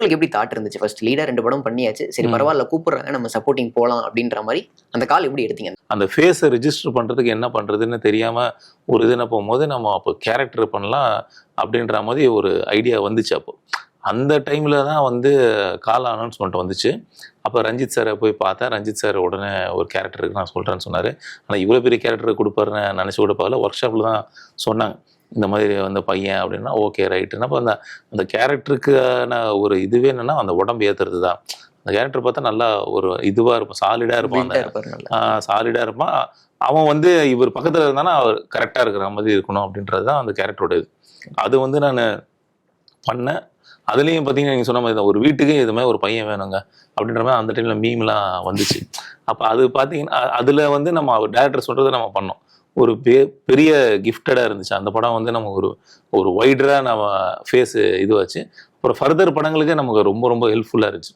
உங்களுக்கு எப்படி தாட் இருந்துச்சு? ஃபர்ஸ்ட் லீடா 2 படம் பண்ணியாச்சு. சரி பரவால்ல கூப்பிடுறாங்க நம்ம சப்போர்ட்டிங் போலாம் அப்படின்ற மாரி அந்த கால் எப்படி எடுத்தீங்க? அந்த ஃபேஸை ரிஜிஸ்டர் பண்ணுறதுக்கு என்ன பண்ணுறதுன்னு தெரியாமல் ஒரு இதுன்னு போகும்போது நம்ம அப்போ கேரக்டர் பண்ணலாம் அப்படின்ற மாதிரி ஒரு ஐடியா வந்துச்சு. அப்போ அந்த டைமில் தான் வந்து கால் அனௌன்ஸ்மெண்ட் வந்துச்சு. அப்போ ரஞ்சித் சாரை போய் பார்த்தேன். ரஞ்சித் சார் உடனே ஒரு கேரக்டருக்கு நான் சொல்கிறேன்னு சொன்னார். ஆனால் இவ்வளோ பெரிய கேரக்டர் கொடுப்பாருன்னு நினச்சி கூட பார்க்கல. ஒர்க் ஷாப்பில் தான் சொன்னாங்க இந்த மாதிரி வந்து பையன் அப்படின்னா ஓகே ரைட்டுன்னா. அப்போ அந்த கேரக்டருக்கான ஒரு இதுவே என்னென்னா அந்த உடம்பு ஏற்றுறது தான். அந்த கேரக்டர் பார்த்தா நல்லா ஒரு இதுவாக இருப்பான், சாலிடாக இருப்பான், சாலிடாக இருப்பான். அவன் வந்து இவர் பக்கத்தில் இருந்தானா அவர் கரெக்டாக இருக்கிற மாதிரி இருக்கணும் அப்படின்றது தான் அந்த கேரக்டரோட இது. அது வந்து நான் பண்ணேன். அதுலேயும் பார்த்தீங்கன்னா நீங்கள் சொன்ன மாதிரி தான், ஒரு வீட்டுக்கே இது மாதிரி ஒரு பையன் வேணுங்க அப்படின்ற மாதிரி அந்த டைமில் மீம்லாம் வந்துச்சு. அப்போ அது பார்த்தீங்கன்னா அதில் வந்து நம்ம டேரக்டர் சொல்கிறத நம்ம பண்ணோம். ஒரு பெரிய கிஃப்டடாக இருந்துச்சு அந்த படம். வந்து நம்ம ஒரு வைடராக நம்ம ஃபேஸு இதுவாச்சு. அப்புறம் ஃபர்தர் படங்களுக்கே நமக்கு ரொம்ப ரொம்ப ஹெல்ப்ஃபுல்லாக இருந்துச்சு.